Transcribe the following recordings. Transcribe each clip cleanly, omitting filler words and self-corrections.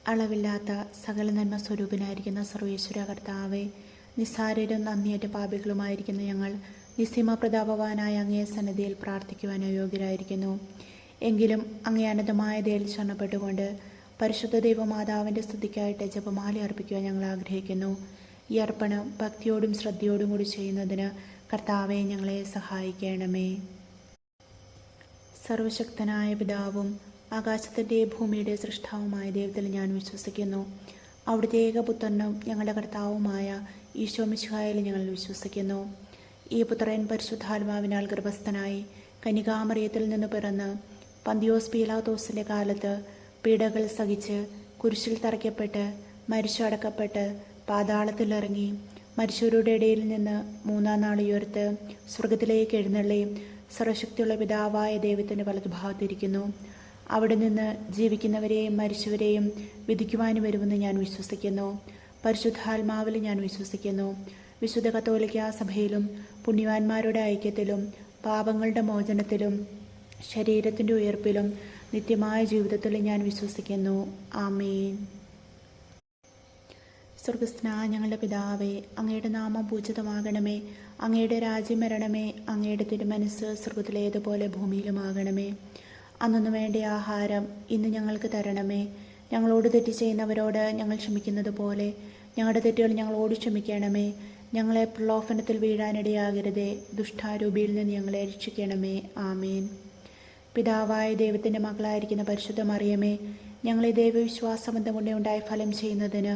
അളവില്ലാത്ത സകല നന്മ സ്വരൂപനായിരിക്കുന്ന സർവേശ്വര കർത്താവെ, നിസ്സാരരും നന്ദിയേറ്റ പാപികളുമായിരിക്കുന്ന ഞങ്ങൾ നിസ്സീമ പ്രതാപവാനായ അങ്ങേ സന്നിധിയിൽ പ്രാർത്ഥിക്കുവാൻ യോഗ്യരായിരിക്കുന്നു. എങ്കിലും അങ്ങേ അനന്തമായ ദയയിൽ ശരണപ്പെട്ടുകൊണ്ട് പരിശുദ്ധ ദൈവമാതാവിൻ്റെ സ്തുതിക്കായിട്ട് ജപമാല അർപ്പിക്കുവാൻ ഞങ്ങൾ ആഗ്രഹിക്കുന്നു. ഈ അർപ്പണം ഭക്തിയോടും ശ്രദ്ധയോടും കൂടി ചെയ്യുന്നതിന് കർത്താവെ ഞങ്ങളെ സഹായിക്കണമേ. സർവശക്തനായ പിതാവും ആകാശത്തിൻ്റെ ഭൂമിയുടെ സൃഷ്ടാവുമായ ദൈവത്തിൽ ഞാൻ വിശ്വസിക്കുന്നു. അവിടുത്തെ ഏകപുത്രനും ഞങ്ങളുടെ കർത്താവുമായ ഈശോ മിശിഹായിൽ ഞങ്ങൾ വിശ്വസിക്കുന്നു. ഈ പുത്രൻ പരിശുദ്ധാത്മാവിനാൽ ഗർഭസ്ഥനായി കന്യകാമറിയത്തിൽ നിന്ന് പിറന്ന് പന്തിയോസ് പീലാത്തോസിൻ്റെ കാലത്ത് പീഡകൾ സഹിച്ച് കുരിശിൽ തറയ്ക്കപ്പെട്ട് മരിച്ചടക്കപ്പെട്ട് പാതാളത്തിലിറങ്ങി മരിച്ചവരുടെ ഇടയിൽ നിന്ന് മൂന്നാം നാൾ ഉയർത്ത് സ്വർഗത്തിലേക്ക് എഴുന്നള്ളി സർവശക്തിയുള്ള പിതാവായ ദൈവത്തിൻ്റെ വലതുഭാഗത്തിരിക്കുന്നു. അവിടെ നിന്ന് ജീവിക്കുന്നവരെയും മരിച്ചവരെയും വിധിക്കുവാനും വരുമെന്ന് ഞാൻ വിശ്വസിക്കുന്നു. പരിശുദ്ധാത്മാവിൽ ഞാൻ വിശ്വസിക്കുന്നു. വിശുദ്ധ കത്തോലിക്കാ സഭയിലും പുണ്യവാന്മാരുടെ ഐക്യത്തിലും പാപങ്ങളുടെ മോചനത്തിലും ശരീരത്തിൻ്റെ ഉയർപ്പിലും നിത്യമായ ജീവിതത്തിലും ഞാൻ വിശ്വസിക്കുന്നു. ആമേൻ. സ്വർഗസ്ഥനായ ഞങ്ങളുടെ പിതാവേ, അങ്ങയുടെ നാമം പൂജിതമാകണമേ. അങ്ങയുടെ രാജ്യം വരണമേ. അങ്ങയുടെ തിരുമനസ്സ് സ്വർഗത്തിലേതുപോലെ ഭൂമിയിലുമാകണമേ. അന്നു വേണ്ട ആഹാരം ഇന്ന് ഞങ്ങൾക്ക് തരണമേ. ഞങ്ങളോട് തെറ്റ് ചെയ്യുന്നവരോട് ഞങ്ങൾ ക്ഷമിക്കുന്നത് പോലെ ഞങ്ങളുടെ തെറ്റുകൾ ഞങ്ങളോട് ക്ഷമിക്കണമേ. ഞങ്ങളെ പ്രലോഭനത്തിൽ വീഴാനിടയാകരുതേ. ദുഷ്ടാരൂപിയിൽ നിന്ന് ഞങ്ങളെ രക്ഷിക്കണമേ. ആമേൻ. പിതാവായ ദൈവത്തിൻ്റെ മകളായിരിക്കുന്ന പരിശുദ്ധ മറിയമേ, ഞങ്ങളെ ദൈവവിശ്വാസബന്ധം കൊണ്ട് ഉണ്ടായി ഫലം ചെയ്യുന്നതിന്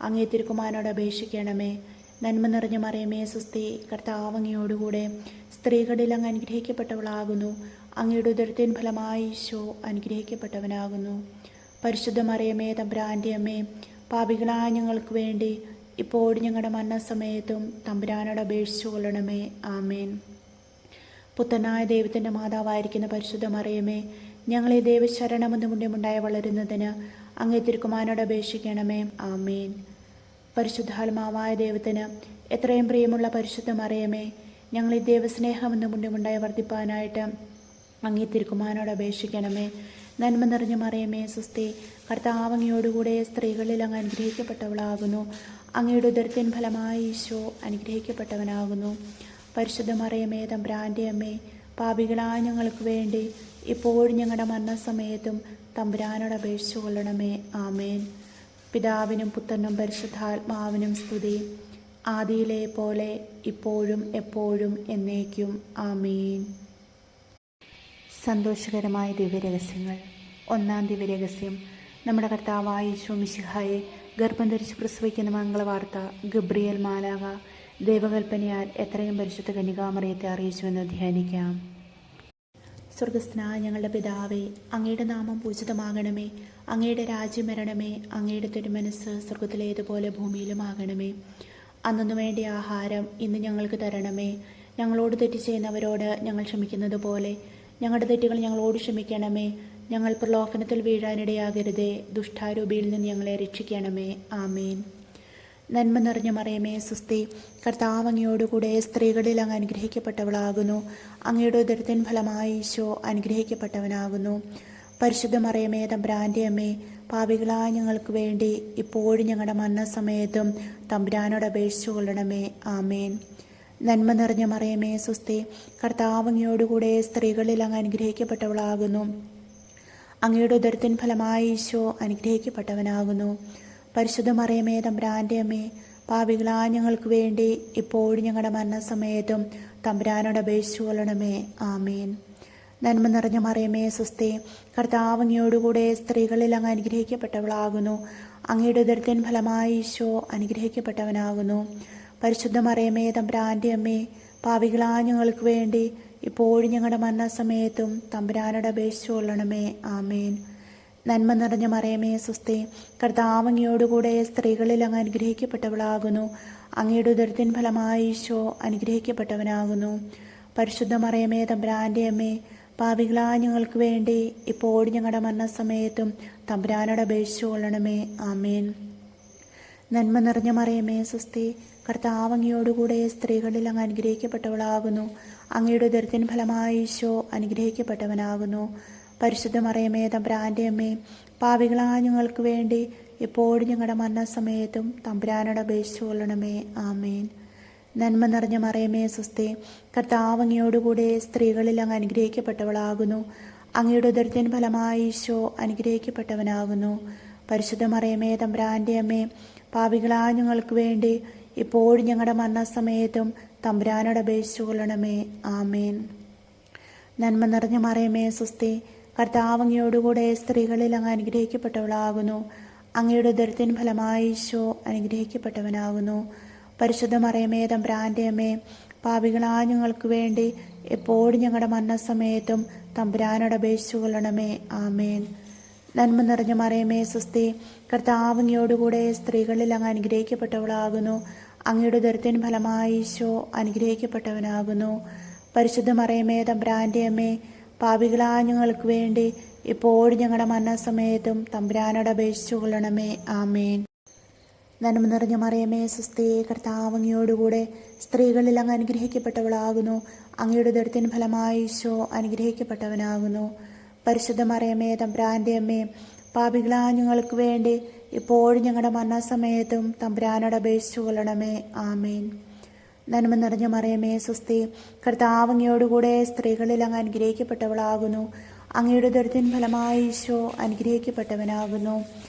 അങ്ങേ തിരുക്കുമാരനോട് അപേക്ഷിക്കണമേ. നന്മ നിറഞ്ഞ മറിയമേ സുസ്തി, കർത്താവ് അങ്ങയോടുകൂടെ സ്ത്രീകളിൽ അങ്ങ് അനുഗ്രഹിക്കപ്പെട്ടവളാകുന്നു. അങ്ങയുടെ ഉദരത്തിൻ ഫലമായി ഈശോ അനുഗ്രഹിക്കപ്പെട്ടവനാകുന്നു. പരിശുദ്ധ മറിയമേ തമ്പുരാൻ്റെ അമ്മേ, പാപികളായ ഞങ്ങൾക്ക് വേണ്ടി ഇപ്പോഴും ഞങ്ങളുടെ മരണസമയത്തും തമ്പുരാനോട് അപേക്ഷിച്ചു കൊള്ളണമേ. ആമേൻ. പുത്രനായ ദൈവത്തിൻ്റെ മാതാവായിരിക്കുന്ന പരിശുദ്ധ മറിയമേ, ഞങ്ങളെ ദൈവശരണമെന്ന് മുന്നേമുണ്ടായി വളരുന്നതിന് അങ്ങേ തിരുക്കുമാരനോട് അപേക്ഷിക്കണമേ. ആമേൻ. പരിശുദ്ധാത്മാവായ ദൈവത്തിന് എത്രയും പ്രിയമുള്ള പരിശുദ്ധ മറിയമേ, ഞങ്ങളെ ദൈവസ്നേഹമെന്ന് മുന്നേമുണ്ടായി വർദ്ധിപ്പാനായിട്ട് അങ്ങേ തിരുക്കുമാരനോട് അപേക്ഷിക്കണമേ. നന്മ നിറഞ്ഞ മറിയമേ സുസ്തി, കർത്താവ് അങ്ങയോടുകൂടെ സ്ത്രീകളിൽ അങ്ങ് അനുഗ്രഹിക്കപ്പെട്ടവളാകുന്നു. അങ്ങയുടെ ഉദരത്തിൻ ഫലമായി ഈശോ അനുഗ്രഹിക്കപ്പെട്ടവനാകുന്നു. പരിശുദ്ധ മറിയമേ തമ്പുരാൻ്റെ അമ്മേ, പാപികളായ ഞങ്ങൾക്ക് വേണ്ടി ഇപ്പോഴും ഞങ്ങളുടെ മരണസമയത്തും തമ്പുരാനോട് അപേക്ഷിച്ചു കൊള്ളണമേ. ആമേൻ. പിതാവിനും പുത്രനും പരിശുദ്ധാത്മാവിനും സ്തുതി, ആദിയിലെ പോലെ ഇപ്പോഴും എപ്പോഴും എന്നേക്കും. ആമേൻ. സന്തോഷകരമായ ദിവ്യരഹസ്യങ്ങൾ. ഒന്നാം ദിവ്യരഹസ്യം, നമ്മുടെ കർത്താവായ ഈശോ മിശിഹായെ ഗർഭം ധരിച്ച് പ്രസവിക്കുന്ന മംഗളവാർത്ത ഗബ്രിയേൽ മാലാഖ ദൈവകൽപ്പനയാൽ എത്രയും പരിശുദ്ധ കന്യകാമറിയത്തെ അറിയിച്ചുവെന്ന് ധ്യാനിക്കാം. സ്വർഗസ്ഥനായ ഞങ്ങളുടെ പിതാവേ, അങ്ങയുടെ നാമം പൂജിതമാകണമേ. അങ്ങയുടെ രാജ്യം വരണമേ. അങ്ങയുടെ തിരുമനസ്സ് സ്വർഗത്തിലേതുപോലെ ഭൂമിയിലുമാകണമേ. അന്നു വേണ്ട ആഹാരം ഇന്ന് ഞങ്ങൾക്ക് തരണമേ. ഞങ്ങളോട് തെറ്റ് ചെയ്യുന്നവരോട് ഞങ്ങൾ ക്ഷമിക്കുന്നത് പോലെ ഞങ്ങളുടെ തെറ്റുകൾ ഞങ്ങളോട് ക്ഷമിക്കണമേ. ഞങ്ങൾ പ്രലോഭനത്തിൽ വീഴാനിടയാകരുതേ. ദുഷ്ടാരൂപിയിൽ നിന്ന് ഞങ്ങളെ രക്ഷിക്കണമേ. ആമേൻ. നന്മ നിറഞ്ഞ മറിയമേ സുസ്തി, കർത്താവ് അങ്ങയോടുകൂടെ സ്ത്രീകളിൽ അങ്ങ് അനുഗ്രഹിക്കപ്പെട്ടവളാകുന്നു. അങ്ങയുടെ ഉദരത്തിൻ ഫലമായി ഈശോ അനുഗ്രഹിക്കപ്പെട്ടവനാകുന്നു. പരിശുദ്ധ മറിയമേ തമ്പുരാൻ്റെ അമ്മേ, പാപികളായ ഞങ്ങൾക്ക് വേണ്ടി ഇപ്പോഴും ഞങ്ങളുടെ മരണസമയത്തും തമ്പുരാനോട് അപേക്ഷിച്ചു കൊള്ളണമേ. ആമേൻ. നന്മ നിറഞ്ഞ മറിയമേ സുസ്തി, കർത്താവ് അങ്ങയോടുകൂടെ സ്ത്രീകളിൽ അങ്ങ് അനുഗ്രഹിക്കപ്പെട്ടവളാകുന്നു. അങ്ങയുടെ ഉദരത്തിൻ ഫലമായി ഈശോ അനുഗ്രഹിക്കപ്പെട്ടവനാകുന്നു. പരിശുദ്ധ മറിയമേ തമ്പുരാൻ്റെ അമ്മേ, പാപികളായ ഞങ്ങൾക്ക് വേണ്ടി ഇപ്പോഴും ഞങ്ങളുടെ മരണസമയത്തും തമ്പുരാനോട് അപേക്ഷിച്ചു കൊള്ളണമേ. ആമേൻ. നന്മ നിറഞ്ഞ മറിയമേ സുസ്തി, കർത്താവ് അങ്ങയോടുകൂടെ സ്ത്രീകളിൽ അങ്ങ് അനുഗ്രഹിക്കപ്പെട്ടവളാകുന്നു. അങ്ങയുടെ ഉദരത്തിൻ ഫലമായി ഈശോ അനുഗ്രഹിക്കപ്പെട്ടവനാകുന്നു. പരിശുദ്ധ മറിയമേ തമ്പുരാൻ്റെ അമ്മേ, പാപികളായ ഞങ്ങൾക്ക് വേണ്ടി ഇപ്പോഴും ഞങ്ങളുടെ മരണസമയത്തും തമ്പുരാനോട് അപേക്ഷിച്ചു കൊള്ളണമേ. ആമേൻ. നന്മ നിറഞ്ഞ മറിയമേ സുസ്തി, കർത്താവ് അങ്ങയോടുകൂടെ സ്ത്രീകളിൽ അങ്ങ് അനുഗ്രഹിക്കപ്പെട്ടവളാകുന്നു. അങ്ങയുടെ ഉദരത്തിൻ ഫലമായി ഈശോ അനുഗ്രഹിക്കപ്പെട്ടവനാകുന്നു. പരിശുദ്ധ മറിയമേ തമ്പുരാൻ്റെ അമ്മേ, പാപികളായ ഞങ്ങൾക്ക് വേണ്ടി ഇപ്പോഴും ഞങ്ങളുടെ മരണസമയത്തും തമ്പുരാനോട് അപേക്ഷിച്ചു കൊള്ളണമേ. ആമേൻ. നന്മ നിറഞ്ഞ മറിയമേ സുസ്തി, കർത്താവ് അങ്ങയോടുകൂടെ സ്ത്രീകളിൽ അങ്ങ് അനുഗ്രഹിക്കപ്പെട്ടവളാകുന്നു. അങ്ങയുടെ ഉദരത്തിൻ ഫലമായി ഈശോ അനുഗ്രഹിക്കപ്പെട്ടവനാകുന്നു. പരിശുദ്ധ മറിയമേ തമ്പുരാൻ്റെ അമ്മേ, പാപികളായ ഞങ്ങൾക്ക് വേണ്ടി ഇപ്പോഴും ഞങ്ങളുടെ മരണസമയത്തും തമ്പുരാനോട് അപേക്ഷിച്ചു കൊള്ളണമേ. ആമേൻ. നന്മ നിറഞ്ഞ മറിയമേ സ്വസ്തി, കർത്താവ് അങ്ങയോടുകൂടെ സ്ത്രീകളിൽ അങ്ങ് അനുഗ്രഹിക്കപ്പെട്ടവളാകുന്നു. അങ്ങയുടെ ഉദരത്തിൻ ഫലമായി ഈശോ അനുഗ്രഹിക്കപ്പെട്ടവനാകുന്നു. പരിശുദ്ധ മറിയമേ തമ്പുരാൻ്റെ അമ്മേ, പാപികളായ ഞങ്ങൾക്ക് വേണ്ടി ഇപ്പോഴും ഞങ്ങളുടെ മരണസമയത്തും തമ്പുരാനോട് അപേക്ഷിച്ചു കൊള്ളണമേ. ആമേൻ. നന്മ നിറഞ്ഞ മറിയമേ സ്വസ്തി, കർത്താവ് അങ്ങയോടുകൂടെ സ്ത്രീകളിൽ അങ്ങ് അനുഗ്രഹിക്കപ്പെട്ടവളാകുന്നു. അങ്ങയുടെ ഉദരത്തിൻ ഫലമായി ഈശോ അനുഗ്രഹിക്കപ്പെട്ടവനാകുന്നു. പരിശുദ്ധ മറിയമേ തമ്പുരാൻ്റെ അമ്മേ, പാപികളായ ഞങ്ങൾക്ക് വേണ്ടി എപ്പോഴും ഞങ്ങളുടെ മരണസമയത്തും തമ്പുരാനോട് അപേക്ഷിച്ചു കൊള്ളണമേ. ആമേൻ. നന്മ നിറഞ്ഞ മറിയമേ സ്വസ്തി, കർത്താവ് അങ്ങയോടുകൂടെ സ്ത്രീകളിൽ അങ്ങ് അനുഗ്രഹിക്കപ്പെട്ടവളാകുന്നു. അങ്ങയുടെ ഉദരത്തിൻ ഫലമായി ഈശോ അനുഗ്രഹിക്കപ്പെട്ടവനാകുന്നു. പരിശുദ്ധ മറിയമേ തമ്പുരാൻ്റെ അമ്മേ, പാപികളായ ഞങ്ങൾക്ക് വേണ്ടി ഇപ്പോഴും ഞങ്ങളുടെ മരണസമയത്തും തമ്പുരാനോട് അപേക്ഷിച്ചു കൊള്ളണമേ. ആമേൻ. നന്മ നിറഞ്ഞ മറിയമേ സ്വസ്തി, കർത്താവ് അങ്ങയോടുകൂടെ സ്ത്രീകളിൽ അങ്ങ് അനുഗ്രഹിക്കപ്പെട്ടവളാകുന്നു. അങ്ങയുടെ ഉദരത്തിൻ ഫലമായി ഈശോ അനുഗ്രഹിക്കപ്പെട്ടവനാകുന്നു. പരിശുദ്ധ മറിയമേ തമ്പുരാൻ്റെ അമ്മേ, പാപികളായ ഞങ്ങൾക്ക് വേണ്ടി ഇപ്പോഴും ഞങ്ങളുടെ മരണസമയത്തും തമ്പുരാനോട് അപേക്ഷിച്ചു കൊള്ളണമേ. ആമേൻ. നന്മ നിറഞ്ഞ മറിയമേ സ്വസ്തി, കർത്താവ് അങ്ങയോടുകൂടെ സ്ത്രീകളിൽ അങ്ങ് അനുഗ്രഹിക്കപ്പെട്ടവളാകുന്നു. അങ്ങയുടെ ഉദരത്തിൻ ഫലമായി ഈശോ അനുഗ്രഹിക്കപ്പെട്ടവനാകുന്നു.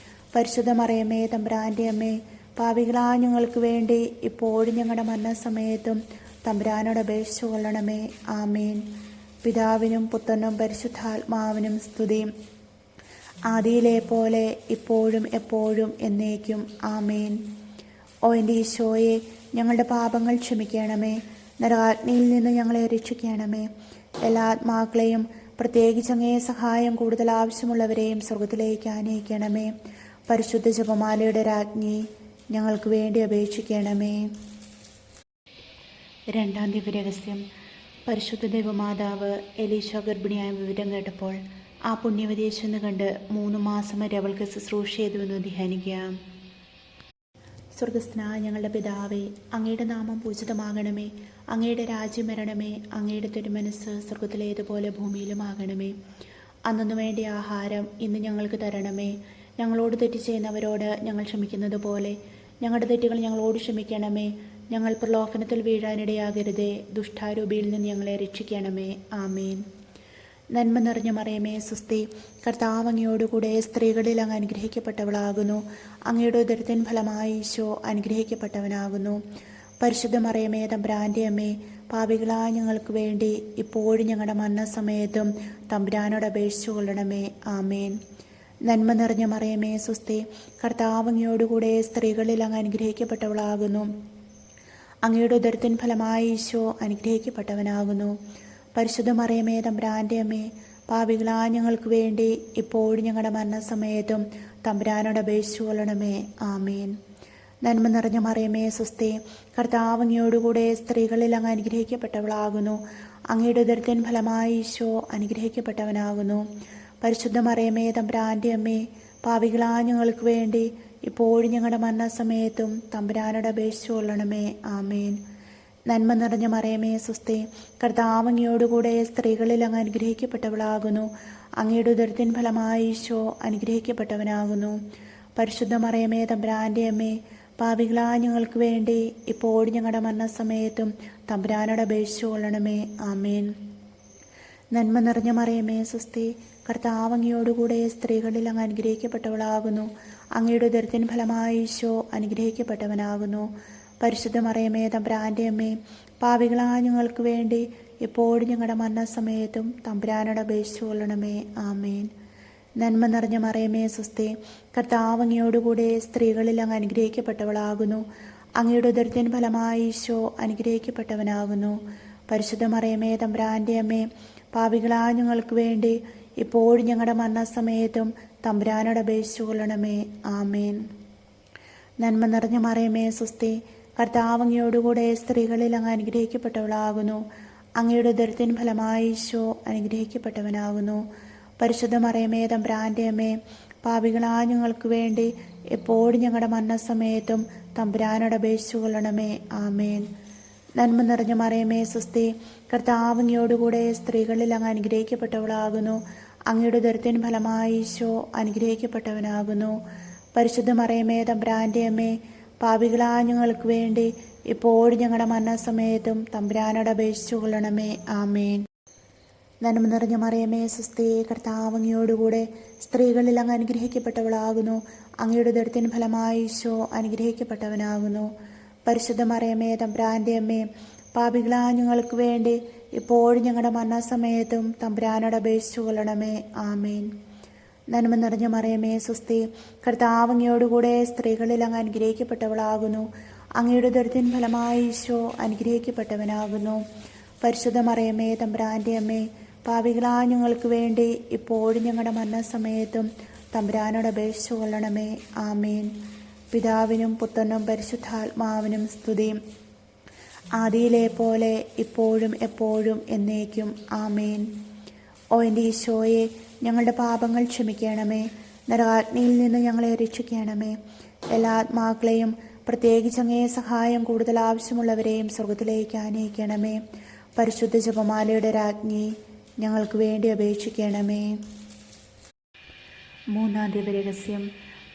പരിശുദ്ധ മറിയമേ തമ്പുരാൻ്റെ അമ്മേ, പാപികളായ ഞങ്ങൾക്ക് വേണ്ടി ഇപ്പോഴും ഞങ്ങളുടെ മരണസമയത്തും തമ്പുരാനോട് അപേക്ഷിച്ചു കൊള്ളണമേ. ആമേൻ. പിതാവിനും പുത്രനും പരിശുദ്ധാത്മാവിനും സ്തുതി, ആദിയിലെ പോലെ ഇപ്പോഴും എപ്പോഴും എന്നേക്കും. ആമേൻ. ഓ എൻ്റെ ഈശോയെ, ഞങ്ങളുടെ പാപങ്ങൾ ക്ഷമിക്കണമേ. നരകാഗ്നിയിൽ നിന്ന് ഞങ്ങളെ രക്ഷിക്കണമേ. എല്ലാ ആത്മാക്കളെയും, പ്രത്യേകിച്ച് അങ്ങേ സഹായം കൂടുതൽ ആവശ്യമുള്ളവരെയും സ്വർഗത്തിലേക്ക് ആനയിക്കണമേ. പരിശുദ്ധ ജപമാലയുടെ രാജ്ഞി, ഞങ്ങൾക്ക് വേണ്ടി അപേക്ഷിക്കണമേ. രണ്ടാം ദിവ്യരഹസ്യം. പരിശുദ്ധ ദൈവമാതാവ് എലീശ ഗർഭിണിയായ വിവരം കേട്ടപ്പോൾ ആ പുണ്യവതിയെ ചെന്ന് കണ്ട് 3 മാസം വരെ അവൾക്ക് ശുശ്രൂഷ ചെയ്തുവെന്ന് ധ്യാനിക്കാം. സ്വർഗസ്ഥനായ ഞങ്ങളുടെ പിതാവേ, അങ്ങയുടെ നാമം പൂജിതമാകണമേ. അങ്ങയുടെ രാജ്യം വരണമേ. അങ്ങയുടെ തിരുമനസ്സ് സ്വർഗത്തിലേതുപോലെ ഭൂമിയിലുമാകണമേ. അന്നു വേണ്ടിയ ആഹാരം ഇന്ന് ഞങ്ങൾക്ക് തരണമേ. ഞങ്ങളോട് തെറ്റ് ചെയ്യുന്നവരോട് ഞങ്ങൾ ക്ഷമിക്കുന്നത് പോലെ ഞങ്ങളുടെ തെറ്റുകൾ ഞങ്ങളോട് ക്ഷമിക്കണമേ. ഞങ്ങൾ പ്രലോഭനത്തിൽ വീഴാനിടയാകരുതേ. ദുഷ്ടാരൂപിയിൽ നിന്ന് ഞങ്ങളെ രക്ഷിക്കണമേ. ആമേൻ. നന്മ നിറഞ്ഞ മറിയമേ സ്വസ്തി, കർത്താവ് അങ്ങയോടുകൂടെ സ്ത്രീകളിൽ അങ്ങ് അനുഗ്രഹിക്കപ്പെട്ടവളാകുന്നു. അങ്ങയുടെ ഉദരത്തിൻ ഫലമായി ഈശോ അനുഗ്രഹിക്കപ്പെട്ടവനാകുന്നു. പരിശുദ്ധ മറിയമേ തമ്പുരാൻ്റെ അമ്മേ, പാപികളായ ഞങ്ങൾക്ക് വേണ്ടി ഇപ്പോഴും ഞങ്ങളുടെ മരണസമയത്തും തമ്പുരാനോട് അപേക്ഷിച്ചു കൊള്ളണമേ. ആമേൻ. നന്മ നിറഞ്ഞ മറിയമേ സ്വസ്തി, കർത്താവ് അങ്ങയോടുകൂടെ സ്ത്രീകളിൽ അങ്ങ് അനുഗ്രഹിക്കപ്പെട്ടവളാകുന്നു. അങ്ങയുടെ ഉദരത്തിൻ ഫലമായി ഈശോ അനുഗ്രഹിക്കപ്പെട്ടവനാകുന്നു. പരിശുദ്ധ മറിയമേ തമ്പുരാൻ്റെ അമ്മേ, പാപികളായ ഞങ്ങൾക്ക് വേണ്ടി ഇപ്പോഴും ഞങ്ങളുടെ മരണസമയത്തും തമ്പുരാനോട് അപേക്ഷിച്ചു കൊള്ളണമേ. ആമേൻ. നന്മ നിറഞ്ഞ മറിയമേ സ്വസ്തി, കർത്താവ് അങ്ങയോടുകൂടെ സ്ത്രീകളിൽ അങ്ങ് അനുഗ്രഹിക്കപ്പെട്ടവളാകുന്നു. അങ്ങയുടെ ഉദരത്തിൻ ഫലമായി ഈശോ അനുഗ്രഹിക്കപ്പെട്ടവനാകുന്നു. പരിശുദ്ധ മറിയമേ തമ്പുരാൻ്റെ അമ്മേ, പാപികളായ ഞങ്ങൾക്ക് വേണ്ടി ഇപ്പോഴും ഞങ്ങളുടെ മരണസമയത്തും തമ്പുരാനോട് അപേക്ഷിച്ചു കൊള്ളണമേ. ആമേൻ. നന്മ നിറഞ്ഞ മറിയമേ സ്വസ്തി, കർത്താവ് അങ്ങയോടുകൂടെ സ്ത്രീകളിൽ അങ്ങ് അനുഗ്രഹിക്കപ്പെട്ടവളാകുന്നു. അങ്ങയുടെ ഉദരത്തിൻ ഫലമായി ഈശോ അനുഗ്രഹിക്കപ്പെട്ടവനാകുന്നു. പരിശുദ്ധ മറിയമേ തമ്പുരാൻ്റെ അമ്മേ, പാപികളായ ഞങ്ങൾക്ക് വേണ്ടി ഇപ്പോഴും ഞങ്ങളുടെ മരണസമയത്തും തമ്പുരാനോട് അപേക്ഷിച്ചു കൊള്ളണമേ. ആമേൻ. നന്മ നിറഞ്ഞ മറിയമേ സ്വസ്തി, കർത്താവ് അങ്ങയോടുകൂടെ സ്ത്രീകളിൽ അങ്ങ് അനുഗ്രഹിക്കപ്പെട്ടവളാകുന്നു. അങ്ങയുടെ ഉദരത്തിൻ ഫലമായി ഈശോ അനുഗ്രഹിക്കപ്പെട്ടവനാകുന്നു. പരിശുദ്ധ മറിയമേ തമ്പുരാൻ്റെ അമ്മേ, പാപികളായ ഞങ്ങൾക്ക് വേണ്ടി എപ്പോഴും ഞങ്ങളുടെ മരണസമയത്തും തമ്പുരാനോട് അപേക്ഷിച്ചു കൊള്ളണമേ. ആമേൻ. നന്മ നിറഞ്ഞ മറിയമേ സ്വസ്തി, കർത്താവ് അങ്ങയോടുകൂടെ സ്ത്രീകളിൽ അങ്ങ് അനുഗ്രഹിക്കപ്പെട്ടവളാകുന്നു. അങ്ങയുടെ ഉദരത്തിൻ ഫലമായി ഈശോ അനുഗ്രഹിക്കപ്പെട്ടവനാകുന്നു. പരിശുദ്ധ മറിയമേ തമ്പുരാൻ്റെ അമ്മേ, പാപികളായ ഞങ്ങൾക്ക് വേണ്ടി ഇപ്പോഴും ഞങ്ങളുടെ മരണസമയത്തും തമ്പുരാനോട് അപേക്ഷിച്ചു കൊള്ളണമേ. ആമേൻ. നന്മ നിറഞ്ഞ മറിയമേ സ്വസ്തി, കർത്താവ് അങ്ങയോടുകൂടെ സ്ത്രീകളിൽ അങ്ങ് അനുഗ്രഹിക്കപ്പെട്ടവളാകുന്നു. അങ്ങയുടെ ഉദരത്തിൻ ഫലമായി ഈശോ അനുഗ്രഹിക്കപ്പെട്ടവനാകുന്നു. പരിശുദ്ധ മറിയമേ തമ്പുരാൻ്റെ അമ്മേ, പാപികളായ ഞങ്ങൾക്ക് വേണ്ടി എപ്പോഴും ഞങ്ങളുടെ മരണസമയത്തും തമ്പുരാനോട് അപേക്ഷിച്ചു കൊള്ളണമേ. ആമേൻ. നന്മ നിറഞ്ഞ മറിയമേ സ്വസ്തി, കർത്താവ് അങ്ങയോടുകൂടെ സ്ത്രീകളിൽ അങ്ങ് അനുഗ്രഹിക്കപ്പെട്ടവളാകുന്നു. അങ്ങയുടെ ഉദരത്തിൻ ഫലമായി ഈശോ അനുഗ്രഹിക്കപ്പെട്ടവനാകുന്നു. പരിശുദ്ധ മറിയമേ തമ്പുരാൻ്റെ അമ്മേ, പാപികളായ ഞങ്ങൾക്ക് വേണ്ടി ഇപ്പോഴും ഞങ്ങളുടെ മരണസമയത്തും തമ്പുരാനോട് അപേക്ഷിച്ചു കൊള്ളണമേ. ആമേൻ. നന്മ നിറഞ്ഞ മറിയമേ സ്വസ്തി, കർത്താവ് അങ്ങയോടുകൂടെ സ്ത്രീകളിൽ അങ്ങ് അനുഗ്രഹിക്കപ്പെട്ടവളാകുന്നു. അങ്ങയുടെ ഉദരത്തിൻ ഫലമായി ഈശോ അനുഗ്രഹിക്കപ്പെട്ടവനാകുന്നു. പരിശുദ്ധ മറിയമേ തമ്പുരാൻ്റെ അമ്മേ, പാപികളായ ഞങ്ങൾക്ക് വേണ്ടി ഇപ്പോഴും ഞങ്ങളുടെ മരണസമയത്തും തമ്പുരാനോട് അപേക്ഷിച്ചു കൊള്ളണമേ. ആമേൻ. നന്മ നിറഞ്ഞ മറിയമേ സ്വസ്തി, കർത്താവ് അങ്ങയോടുകൂടെ സ്ത്രീകളിൽ അങ്ങ് അനുഗ്രഹിക്കപ്പെട്ടവളാകുന്നു. അങ്ങയുടെ ഉദരത്തിൻ ഫലമായി ഈശോ അനുഗ്രഹിക്കപ്പെട്ടവനാകുന്നു. പരിശുദ്ധ മറിയമേ തമ്പുരാൻ്റെ അമ്മേ, പാപികളായ ഞങ്ങൾക്ക് വേണ്ടി ഇപ്പോഴും ഞങ്ങളുടെ മരണസമയത്തും തമ്പുരാനോട് അപേക്ഷിച്ചു കൊള്ളണമേ. ആമേൻ. പിതാവിനും പുത്രനും പരിശുദ്ധാത്മാവിനും സ്തുതി, ആദിയിലെ പോലെ ഇപ്പോഴും എപ്പോഴും എന്നേക്കും. ആമേൻ. ഓ എൻ്റെ ഈശോയെ, ഞങ്ങളുടെ പാപങ്ങൾ ക്ഷമിക്കണമേ. നരകാഗ്നിയിൽ നിന്ന് ഞങ്ങളെ രക്ഷിക്കണമേ. എല്ലാ ആത്മാക്കളെയും, പ്രത്യേകിച്ച് അങ്ങേ സഹായം കൂടുതൽ ആവശ്യമുള്ളവരെയും സ്വർഗത്തിലേക്ക് ആനയിക്കണമേ. പരിശുദ്ധ ജപമാലയുടെ രാജ്ഞി, ഞങ്ങൾക്ക് വേണ്ടി അപേക്ഷിക്കണമേ. മൂന്നാം ദിവ്യരഹസ്യം.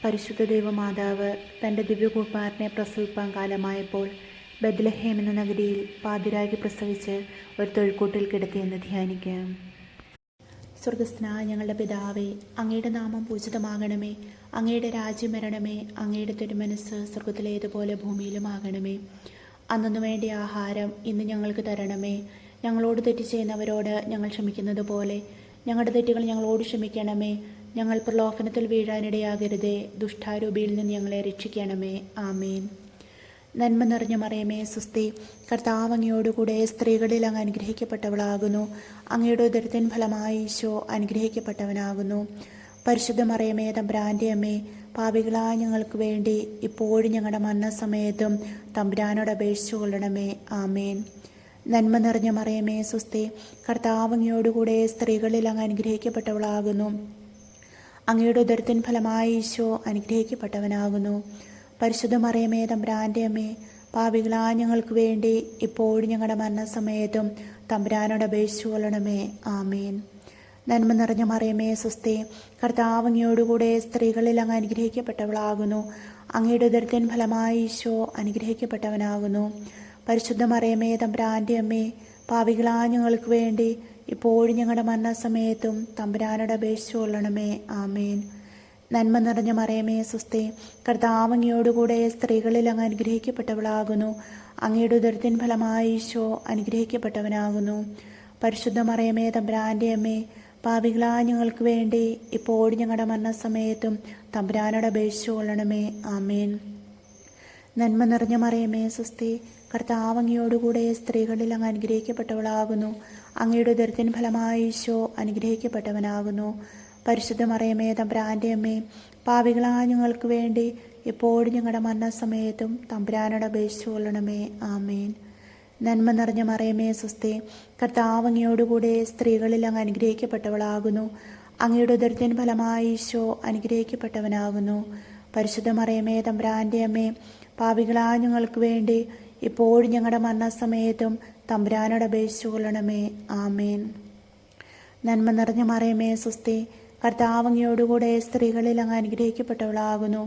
പരിശുദ്ധ ദൈവമാതാവ് തൻ്റെ ദിവ്യകുമാരനെ പ്രസവിപ്പാൻ കാലമായപ്പോൾ ബെത്ലഹേം എന്ന നഗരിയിൽ പാതിരാക്കി പ്രസവിച്ച് ഒരു തൊഴുക്കൂട്ടിൽ കിടത്തിയെന്ന് ധ്യാനിക്കാം. സ്വർഗസ്ഥനായ ഞങ്ങളുടെ പിതാവേ, അങ്ങയുടെ നാമം പൂജിതമാകണമേ. അങ്ങയുടെ രാജ്യം വരണമേ. അങ്ങയുടെ തിരുമനസ്സ് സ്വർഗത്തിലേതുപോലെ ഭൂമിയിലുമാകണമേ. അന്നു വേണ്ടിയ ആഹാരം ഇന്ന് ഞങ്ങൾക്ക് തരണമേ. ഞങ്ങളോട് തെറ്റ് ചെയ്യുന്നവരോട് ഞങ്ങൾ ക്ഷമിക്കുന്നത് പോലെ ഞങ്ങളുടെ തെറ്റുകൾ ഞങ്ങളോട് ക്ഷമിക്കണമേ. ഞങ്ങൾ പ്രലോഭനത്തിൽ വീഴാനിടയാകരുതേ. ദുഷ്ടാരൂപിയിൽ നിന്ന് ഞങ്ങളെ രക്ഷിക്കണമേ. ആമേൻ. നന്മ നിറഞ്ഞ മറിയമേ സ്വസ്തി, കർത്താവ് അങ്ങയോടുകൂടെ സ്ത്രീകളിൽ അങ്ങ് അനുഗ്രഹിക്കപ്പെട്ടവളാകുന്നു. അങ്ങയുടെ ഉദരത്തിൻ ഫലമായി ഈശോ അനുഗ്രഹിക്കപ്പെട്ടവനാകുന്നു. പരിശുദ്ധ മറിയമേ തമ്പുരാൻ്റെ അമ്മേ, പാപികളായ ഞങ്ങൾക്ക് വേണ്ടി ഇപ്പോഴും ഞങ്ങളുടെ മരണസമയത്തും തമ്പുരാനോട് അപേക്ഷിച്ചു കൊള്ളണമേ. ആമേൻ. നന്മ നിറഞ്ഞ മറിയമേ സ്വസ്തി, കർത്താവ് അങ്ങയോടുകൂടെ സ്ത്രീകളിൽ അങ്ങ് അനുഗ്രഹിക്കപ്പെട്ടവളാകുന്നു. അങ്ങയുടെ ഉദരത്തിൻ ഫലമായി ഈശോ അനുഗ്രഹിക്കപ്പെട്ടവനാകുന്നു. പരിശുദ്ധ മറിയമേ തമ്പുരാൻ്റെ അമ്മേ, പാപികളായ ഞങ്ങൾക്ക് വേണ്ടി ഇപ്പോഴും ഞങ്ങളുടെ മരണസമയത്തും തമ്പുരാനോട് അപേക്ഷിച്ചു കൊള്ളണമേ. ആമേൻ. നന്മ നിറഞ്ഞ മറിയമേ സ്വസ്തി, കർത്താവ് അങ്ങയോടുകൂടെ സ്ത്രീകളിൽ അങ്ങ് അനുഗ്രഹിക്കപ്പെട്ടവളാകുന്നു. അങ്ങയുടെ ഉദരത്തിൻ ഫലമായി ഈശോ അനുഗ്രഹിക്കപ്പെട്ടവനാകുന്നു. പരിശുദ്ധ മറിയമേ തമ്പുരാൻ്റെ അമ്മേ, പാപികളായ ഞങ്ങൾക്ക് വേണ്ടി ഇപ്പോഴും ഞങ്ങളുടെ മരണസമയത്തും തമ്പുരാനോട് അപേക്ഷിച്ചു കൊള്ളണമേ. ആമേൻ. നന്മ നിറഞ്ഞ മറിയമേ സ്വസ്തി, കർത്താവ് അങ്ങയോടുകൂടെ സ്ത്രീകളിൽ അങ്ങ് അനുഗ്രഹിക്കപ്പെട്ടവളാകുന്നു. അങ്ങയുടെ ഉദരത്തിൻ ഫലമായി ഈശോ അനുഗ്രഹിക്കപ്പെട്ടവനാകുന്നു. പരിശുദ്ധ മറിയമേ തമ്പുരാൻ്റെ അമ്മേ, പാപികളായ ഞങ്ങൾക്ക് വേണ്ടി ഇപ്പോഴും ഞങ്ങളുടെ മരണസമയത്തും തമ്പുരാനോട് അപേക്ഷിച്ചു കൊള്ളണമേ. ആമേൻ. നന്മ നിറഞ്ഞ മറിയമേ സ്വസ്തി, കർത്താവ് അങ്ങയോടുകൂടെ സ്ത്രീകളിൽ അങ്ങ് അനുഗ്രഹിക്കപ്പെട്ടവളാകുന്നു. അങ്ങയുടെ ഉദരത്തിൻ ഫലമായി ഈശോ അനുഗ്രഹിക്കപ്പെട്ടവനാകുന്നു. പരിശുദ്ധ മറിയമേ തമ്പുരാൻ്റെ അമ്മേ, പാപികളായ ഞങ്ങൾക്ക് വേണ്ടി ഇപ്പോഴും ഞങ്ങളുടെ മരണസമയത്തും തമ്പുരാനോട് അപേക്ഷിച്ചു കൊള്ളണമേ. ആമേൻ. നന്മ നിറഞ്ഞ മറിയമേ സ്വസ്തി, കർത്താവ് അങ്ങയോടുകൂടെ സ്ത്രീകളിൽ അങ്ങ് അനുഗ്രഹിക്കപ്പെട്ടവളാകുന്നു. അങ്ങയുടെ ഉദരത്തിൻ ഫലമായി ഈശോ അനുഗ്രഹിക്കപ്പെട്ടവനാകുന്നു. പരിശുദ്ധ മറിയമേ തമ്പുരാൻ്റെ അമ്മേ, പാപികളായ ഞങ്ങൾക്ക് വേണ്ടി ഇപ്പോഴും ഞങ്ങളുടെ മരണസമയത്തും തമ്പുരാനോട് അപേക്ഷിച്ചു കൊള്ളണമേ. ആമേൻ. നന്മ നിറഞ്ഞ മറിയമേ സ്വസ്തി, കർത്താവ് അങ്ങയോടുകൂടെ സ്ത്രീകളിൽ അങ്ങ് അനുഗ്രഹിക്കപ്പെട്ടവളാകുന്നു.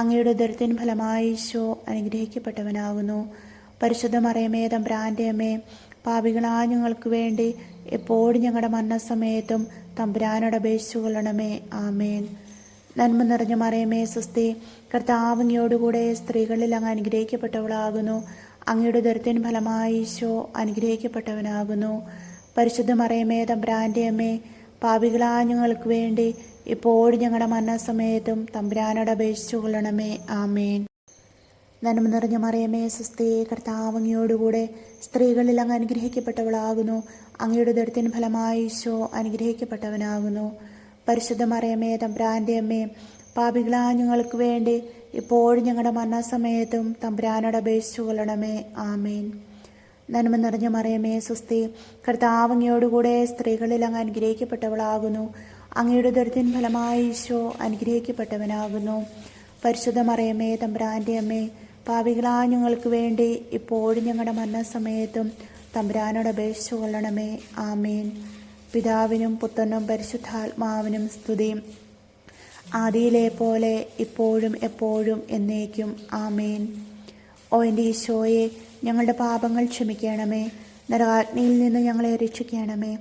അങ്ങയുടെ ഉദരത്തിൻ ഫലമായി ഈശോ അനുഗ്രഹിക്കപ്പെട്ടവനാകുന്നു. പരിശുദ്ധ മറിയമേ തമ്പുരാൻ്റെ അമ്മേ, പാപികളായ ഞങ്ങൾക്ക് വേണ്ടി എപ്പോഴും ഞങ്ങളുടെ മരണസമയത്തും തമ്പുരാനോട് അപേക്ഷിച്ചു കൊള്ളണമേ. ആമേൻ. നന്മ നിറഞ്ഞ മറിയമേ സ്വസ്തി, കർത്താവ് അങ്ങയോടുകൂടെ സ്ത്രീകളിൽ അങ്ങ് അനുഗ്രഹിക്കപ്പെട്ടവളാകുന്നു. അങ്ങയുടെ ഉദരത്തിൻ ഫലമായി ഈശോ അനുഗ്രഹിക്കപ്പെട്ടവനാകുന്നു. പരിശുദ്ധ മറിയമേ തമ്പുരാൻ്റെ അമ്മേ, പാപികളായ ഞങ്ങൾക്ക് വേണ്ടി ഇപ്പോഴും ഞങ്ങളുടെ മരണസമയത്തും തമ്പുരാനോട് അപേക്ഷിച്ചു കൊള്ളണമേ. ആമേൻ. നന്മ നിറഞ്ഞ മറിയമേ സ്വസ്തി, കർത്താവ് അങ്ങയോടുകൂടെ സ്ത്രീകളിൽ അങ്ങ് അനുഗ്രഹിക്കപ്പെട്ടവളാകുന്നു. അങ്ങയുടെ ഉദരത്തിൻ ഫലമായി ഈശോ അനുഗ്രഹിക്കപ്പെട്ടവനാകുന്നു. പരിശുദ്ധ മറിയമേ തമ്പുരാൻ്റെ അമ്മേ, പാപികളായ ഞങ്ങൾക്ക് വേണ്ടി ഇപ്പോഴും ഞങ്ങളുടെ മരണസമയത്തും തമ്പുരാനോട് അപേക്ഷിച്ചു കൊള്ളണമേ. ആമേൻ. നന്മ നിറഞ്ഞ മറിയമേ സ്വസ്തി, കർത്താവ് അങ്ങയോടുകൂടെ സ്ത്രീകളിൽ അങ്ങ് അനുഗ്രഹിക്കപ്പെട്ടവളാകുന്നു. അങ്ങയുടെ ഉദരത്തിൻ ഫലമായി ഈശോ അനുഗ്രഹിക്കപ്പെട്ടവനാകുന്നു. പരിശുദ്ധ മറിയമേ തമ്പുരാൻ്റെ അമ്മേ, പാപികളായ ഞങ്ങൾക്ക് വേണ്ടി ഇപ്പോഴും ഞങ്ങളുടെ മരണസമയത്തും തമ്പുരാനോട് അപേക്ഷിച്ചു കൊള്ളണമേ. ആമേൻ. പിതാവിനും പുത്രനും പരിശുദ്ധാത്മാവിനും സ്തുതി, ആദിയിലെ പോലെ ഇപ്പോഴും എപ്പോഴും എന്നേക്കും ആമേൻ. ഓ എൻ്റെ ഈശോയെ, ഞങ്ങളുടെ പാപങ്ങൾ ക്ഷമിക്കണമേ. നരകാഗ്നിയിൽ നിന്ന് ഞങ്ങളെ രക്ഷിക്കണമേ.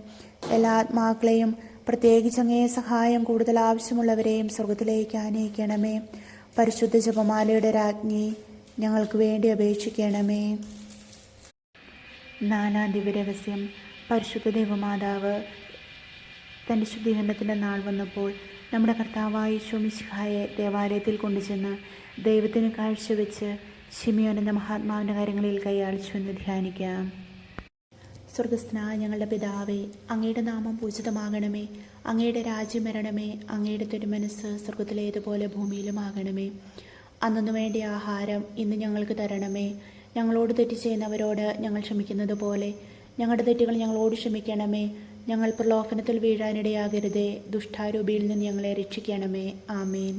എല്ലാ ആത്മാക്കളെയും, പ്രത്യേകിച്ച് അങ്ങേ സഹായം കൂടുതൽ ആവശ്യമുള്ളവരെയും സ്വർഗത്തിലേക്ക് ആനയിക്കണമേ. പരിശുദ്ധ ജപമാലയുടെ രാജ്ഞി, ഞങ്ങൾക്ക് വേണ്ടി അപേക്ഷിക്കണമേ. നാലാം ദിവ്യരഹസ്യം. പരിശുദ്ധ ദൈവമാതാവ് തൻ്റെ ശുദ്ധീകരണത്തിൻ്റെ നാൾ വന്നപ്പോൾ നമ്മുടെ കർത്താവായ ഈശോ മിശിഹായെ ദേവാലയത്തിൽ കൊണ്ടുചെന്ന് ദൈവത്തിന് കാഴ്ചവെച്ച് ശിമിയോൻ എന്ന മഹാത്മാവിൻ്റെ കാര്യങ്ങളിൽ കൈയാളിച്ചു എന്ന് ധ്യാനിക്കാം. സ്വർഗസ്ഥനായ ഞങ്ങളുടെ പിതാവേ, അങ്ങയുടെ നാമം പൂജിതമാകണമേ. അങ്ങയുടെ രാജ്യം വരണമേ. അങ്ങയുടെ തിരുമനസ്സ് സ്വർഗത്തിലേതുപോലെ ഭൂമിയിലുമാകണമേ. അന്നു വേണ്ടിയ ആഹാരം ഇന്ന് ഞങ്ങൾക്ക് തരണമേ. ഞങ്ങളോട് തെറ്റ് ചെയ്യുന്നവരോട് ഞങ്ങൾ ക്ഷമിക്കുന്നത് പോലെ ഞങ്ങളുടെ തെറ്റുകൾ ഞങ്ങളോട് ക്ഷമിക്കണമേ. ഞങ്ങൾ പ്രലോഭനത്തിൽ വീഴാനിടയാകരുതേ. ദുഷ്ടാരൂപിയിൽ നിന്ന് ഞങ്ങളെ രക്ഷിക്കണമേ. ആമേൻ.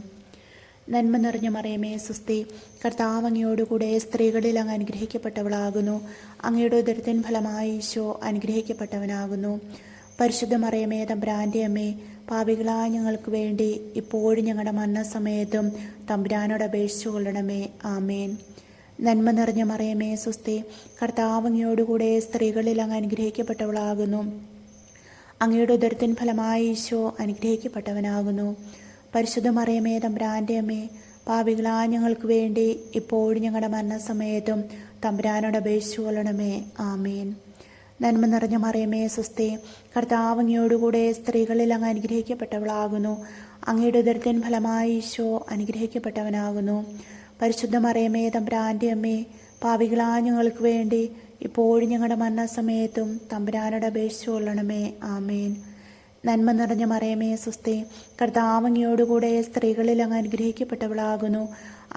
നന്മ നിറഞ്ഞ മറിയമേ, സ്വസ്തി. കർത്താവ് അങ്ങയോടുകൂടെ സ്ത്രീകളിൽ അങ്ങ് അനുഗ്രഹിക്കപ്പെട്ടവളാകുന്നു. അങ്ങയുടെ ഉദരത്തിൻ ഫലമായി ഈശോ അനുഗ്രഹിക്കപ്പെട്ടവനാകുന്നു. പരിശുദ്ധ മറിയമേ, തമ്പുരാൻ്റെ അമ്മേ, പാപികളായ ഞങ്ങൾക്ക് വേണ്ടി ഇപ്പോഴും ഞങ്ങളുടെ മരണസമയത്തും തമ്പുരാനോട് അപേക്ഷിച്ചു കൊള്ളണമേ. ആമേൻ. നന്മ നിറഞ്ഞ മറിയമേ, സ്വസ്തി. കർത്താവ് അങ്ങയോടുകൂടെ സ്ത്രീകളിൽ അങ്ങ് അനുഗ്രഹിക്കപ്പെട്ടവളാകുന്നു. അങ്ങയുടെ ഉദരത്തിൻ ഫലമായി ഈശോ അനുഗ്രഹിക്കപ്പെട്ടവനാകുന്നു. പരിശുദ്ധ മറിയമേ, തമ്പുരാൻ്റെ അമ്മേ, പാപികളായ ഞങ്ങൾക്ക് വേണ്ടി ഇപ്പോഴും ഞങ്ങളുടെ മരണസമയത്തും തമ്പുരാനോട് അപേക്ഷിച്ചു കൊള്ളണമേ. ആമേൻ. നന്മ നിറഞ്ഞ മറിയമേ, സ്വസ്തി. കർത്താവ് അങ്ങയോടുകൂടെ സ്ത്രീകളിൽ അങ്ങ് അനുഗ്രഹിക്കപ്പെട്ടവളാകുന്നു. അങ്ങയുടെ ഉദരത്തിൻ ഫലമായി ഈശോ അനുഗ്രഹിക്കപ്പെട്ടവനാകുന്നു. പരിശുദ്ധ മറിയമേ, തമ്പുരാൻ്റെ അമ്മേ, പാപികളായ ഞങ്ങൾക്ക് വേണ്ടി ഇപ്പോഴും ഞങ്ങളുടെ മരണസമയത്തും തമ്പുരാനോട് അപേക്ഷിച്ചു കൊള്ളണമേ. ആമേൻ. നന്മ നിറഞ്ഞ മറിയമേ, സ്വസ്തി. കർത്താവ് അങ്ങയോടുകൂടെ സ്ത്രീകളിൽ അങ്ങ് അനുഗ്രഹിക്കപ്പെട്ടവളാകുന്നു.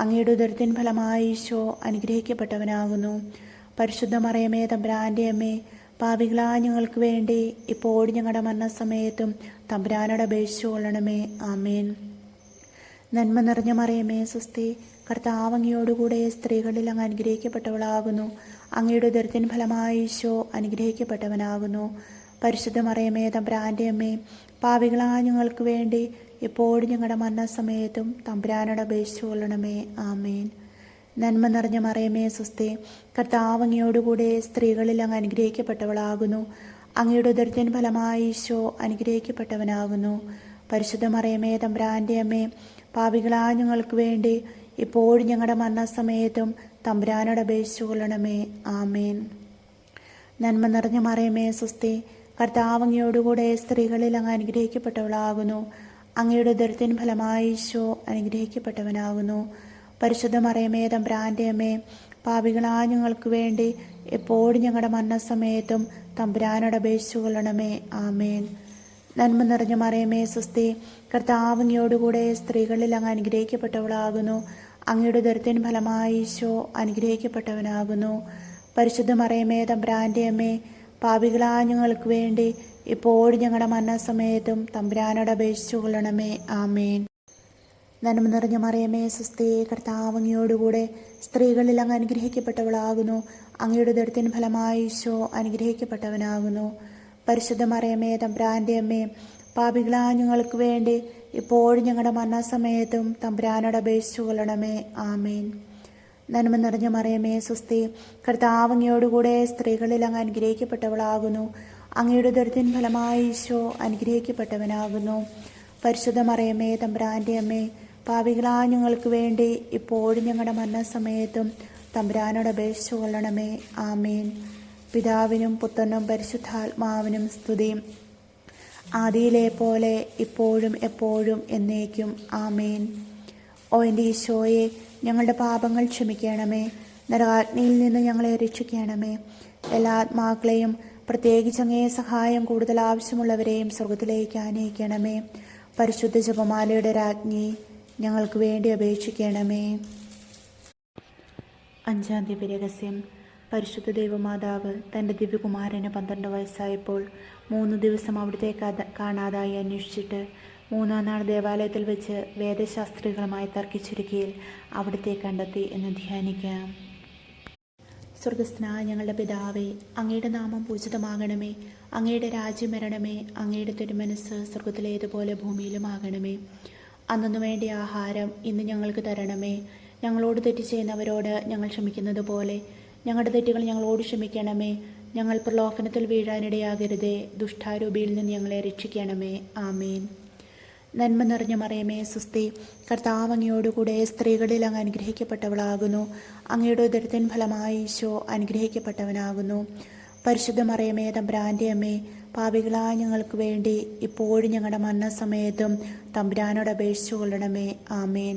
അങ്ങയുടെ ഉദരത്തിൻ ഫലമായി ഈശോ അനുഗ്രഹിക്കപ്പെട്ടവനാകുന്നു. പരിശുദ്ധ മറിയമേ, തമ്പുരാൻ്റെ അമ്മേ, പാപികളായ ഞങ്ങൾക്ക് വേണ്ടി ഇപ്പോഴും ഞങ്ങളുടെ മരണസമയത്തും തമ്പുരാനോട് അപേക്ഷിച്ചു കൊള്ളണമേ. ആമേൻ. നന്മ നിറഞ്ഞ മറിയമേ, സ്വസ്തി. കർത്താവ് അങ്ങയോടുകൂടെ സ്ത്രീകളിൽ അങ്ങ് അനുഗ്രഹിക്കപ്പെട്ടവളാകുന്നു. അങ്ങയുടെ ഉദരത്തിൻ ഫലമായി ഈശോ അനുഗ്രഹിക്കപ്പെട്ടവനാകുന്നു. പരിശുദ്ധ മറിയമേ, തമ്പുരാൻ്റെ അമ്മേ, പാപികളായ ഞങ്ങൾക്ക് വേണ്ടി ഇപ്പോഴും ഞങ്ങളുടെ മരണസമയത്തും തമ്പുരാനോട് അപേക്ഷിച്ചു കൊള്ളണമേ. ആമേൻ. നന്മ നിറഞ്ഞ മറിയമേ, സ്വസ്തി. കർത്താവ് അങ്ങയോടുകൂടെ സ്ത്രീകളിൽ അങ്ങ് അനുഗ്രഹിക്കപ്പെട്ടവളാകുന്നു. അങ്ങയുടെ ഉദരത്തിൻ ഫലമായി ഈശോ അനുഗ്രഹിക്കപ്പെട്ടവനാകുന്നു. പരിശുദ്ധ മറിയമേ, തമ്പുരാൻ്റെ അമ്മേ, പാപികളായ ഞങ്ങൾക്ക് വേണ്ടി ഇപ്പോഴും ഞങ്ങളുടെ മരണസമയത്തും തമ്പുരാനോട് അപേക്ഷിച്ചു കൊള്ളണമേ. ആമേൻ. നന്മ നിറഞ്ഞ മറിയമേ, സ്വസ്തി. കർത്താവ് അങ്ങയോടുകൂടെ സ്ത്രീകളിൽ അങ്ങ് അനുഗ്രഹിക്കപ്പെട്ടവളാകുന്നു. അങ്ങയുടെ ഉദരത്തിൻ ഫലമായി ഈശോ അനുഗ്രഹിക്കപ്പെട്ടവനാകുന്നു. പരിശുദ്ധ മറിയമേ, തമ്പുരാൻ്റെ അമ്മേ, പാപികളായ ഞങ്ങൾക്ക് വേണ്ടി എപ്പോഴും ഞങ്ങളുടെ മരണസമയത്തും തമ്പുരാനോട് അപേക്ഷിച്ചു കൊള്ളണമേ. ആമേൻ. നന്മ നിറഞ്ഞ മറിയമേ, സ്വസ്തി. കർത്താവ് അങ്ങയോടുകൂടെ സ്ത്രീകളിൽ അങ്ങ് അനുഗ്രഹിക്കപ്പെട്ടവളാകുന്നു. അങ്ങയുടെ ഉദരത്തിൻ ഫലമായി ഈശോ അനുഗ്രഹിക്കപ്പെട്ടവനാകുന്നു. പരിശുദ്ധ മറിയമേ, തമ്പുരാൻ്റെ അമ്മേ, പാപികളായ ഞങ്ങൾക്ക് വേണ്ടി ഇപ്പോഴും ഞങ്ങളുടെ മരണസമയത്തും തമ്പുരാനോട് അപേക്ഷിച്ചു കൊള്ളണമേ. ആമേൻ. നന്മ നിറഞ്ഞ മറിയമേ, സ്വസ്തി. കർത്താവ് അങ്ങയോടുകൂടെ സ്ത്രീകളിൽ അങ്ങ് അനുഗ്രഹിക്കപ്പെട്ടവളാകുന്നു. അങ്ങയുടെ ഉദരത്തിൻ ഫലമായി ഈശോ അനുഗ്രഹിക്കപ്പെട്ടവനാകുന്നു. പരിശുദ്ധ മറിയമേ, തമ്പുരാൻ്റെ അമ്മേ, പാപികളായ ഞങ്ങൾക്ക് വേണ്ടി ഇപ്പോഴും ഞങ്ങളുടെ മരണസമയത്തും തമ്പുരാനോട് അപേക്ഷിച്ചു കൊള്ളണമേ. ആമേൻ. നന്മ നിറഞ്ഞ മറിയമേ, സ്വസ്തി. കർത്താവ് അങ്ങയോടുകൂടെ സ്ത്രീകളിൽ അങ്ങ് അനുഗ്രഹിക്കപ്പെട്ടവളാകുന്നു. അങ്ങയുടെ ഉദരത്തിൻ ഫലമായി ഈശോ അനുഗ്രഹിക്കപ്പെട്ടവനാകുന്നു. പരിശുദ്ധ മറിയമേ, തമ്പുരാൻ്റെ അമ്മേ, പാപികളായ ഞങ്ങൾക്ക് വേണ്ടി ഇപ്പോഴും ഞങ്ങളുടെ മരണസമയത്തും തമ്പുരാനോട് അപേക്ഷിച്ചു കൊള്ളണമേ. ആമേൻ. പിതാവിനും പുത്രനും പരിശുദ്ധാത്മാവിനും സ്തുതി. ആദിയിലെ പോലെ ഇപ്പോഴും എപ്പോഴും എന്നേക്കും. ആമേൻ. ഓ എൻ്റെ ഈശോയെ, ഞങ്ങളുടെ പാപങ്ങൾ ക്ഷമിക്കണമേ. നരകാഗ്നിയിൽ നിന്ന് ഞങ്ങളെ രക്ഷിക്കണമേ. എല്ലാ ആത്മാക്കളെയും, പ്രത്യേകിച്ച് അങ്ങേ സഹായം കൂടുതൽ ആവശ്യമുള്ളവരെയും സ്വർഗത്തിലേക്ക് ആനയിക്കണമേ. പരിശുദ്ധ ജപമാലയുടെ രാജ്ഞി, ഞങ്ങൾക്ക് വേണ്ടി അപേക്ഷിക്കണമേ. അഞ്ചാം ദിവ്യരഹസ്യം. പരിശുദ്ധ ദൈവമാതാവ് തൻ്റെ ദിവ്യകുമാരന് 12 വയസ്സായപ്പോൾ 3 ദിവസം അവിടുത്തെ കാണാതായി അന്വേഷിച്ചിട്ട് 3-ാം നാൾ ദേവാലയത്തിൽ വെച്ച് വേദശാസ്ത്രികളുമായി തർക്കിച്ചിരിക്കയിൽ അവിടുത്തെ കണ്ടെത്തി എന്ന് ധ്യാനിക്കാം. സ്വർഗസ്ഥനായ ഞങ്ങളുടെ പിതാവേ, അങ്ങയുടെ നാമം പൂജിതമാകണമേ. അങ്ങയുടെ രാജ്യം വരണമേ. അങ്ങയുടെ തിരുമനസ്സ് സ്വർഗത്തിലേതുപോലെ ഭൂമിയിലുമാകണമേ. അന്നു വേണ്ടിയ ആഹാരം ഇന്ന് ഞങ്ങൾക്ക് തരണമേ. ഞങ്ങളോട് തെറ്റ് ചെയ്യുന്നവരോട് ഞങ്ങൾ ക്ഷമിക്കുന്നത് പോലെ ഞങ്ങളുടെ തെറ്റുകൾ ഞങ്ങളോട് ക്ഷമിക്കണമേ. ഞങ്ങൾ പ്രലോഭനത്തിൽ വീഴാനിടയാകരുതേ. ദുഷ്ടാരൂപിയിൽ നിന്ന് ഞങ്ങളെ രക്ഷിക്കണമേ. ആമേൻ. നന്മ നിറഞ്ഞ മറിയമേ, സ്വസ്തി, കർത്താവ് അങ്ങയോടുകൂടെ സ്ത്രീകളിൽ അങ്ങ് അനുഗ്രഹിക്കപ്പെട്ടവളാകുന്നു. അങ്ങയുടെ ഉദരത്തിൻ ഫലമായി ഈശോ അനുഗ്രഹിക്കപ്പെട്ടവനാകുന്നു. പരിശുദ്ധ മറിയമേ, തമ്പുരാൻ്റെ അമ്മേ, പാപികളായ ഞങ്ങൾക്ക് വേണ്ടി ഇപ്പോഴും ഞങ്ങളുടെ മരണസമയത്തും തമ്പുരാനോട് അപേക്ഷിച്ചു കൊള്ളണമേ. ആമേൻ.